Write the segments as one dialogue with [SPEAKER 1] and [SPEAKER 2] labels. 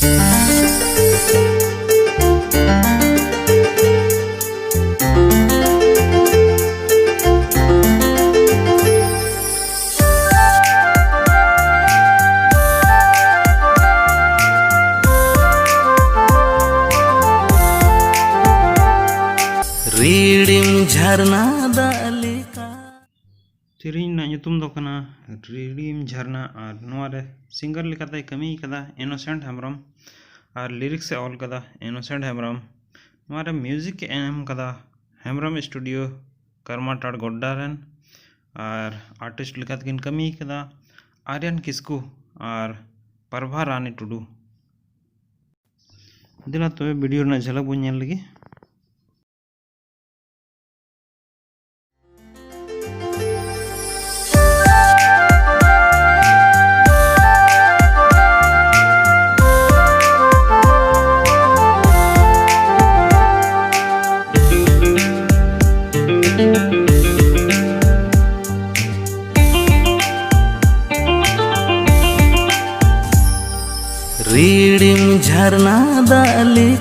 [SPEAKER 1] Ririm jharna dalika Ririm na nyutum do kana Ririm jharna ar noare singer likata kami kada innocent hamram ar lyrics se all kada innocent hamram noare music em kada hamram studio karma tar goddaran ar artist likat kin kami kada aryan kisku ar parva rani tudu dila to video na jhalak bu nyel lagi Ririm jharna dalikagi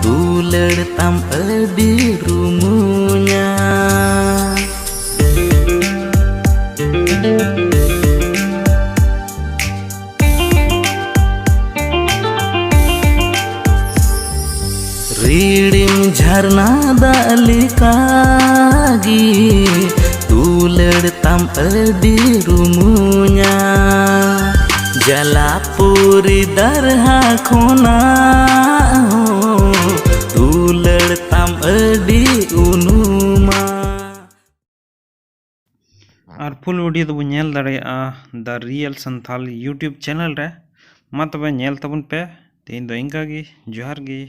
[SPEAKER 1] dulad tam adi rumunya Ririm jharna dalikagi dulad tam adi rumunya Jalapuri darha khona dulad tam adi unuma ar full video do nyel dareya the real santhali YouTube channel re ma tobe nyel tabun pe tein do inka gi johar gi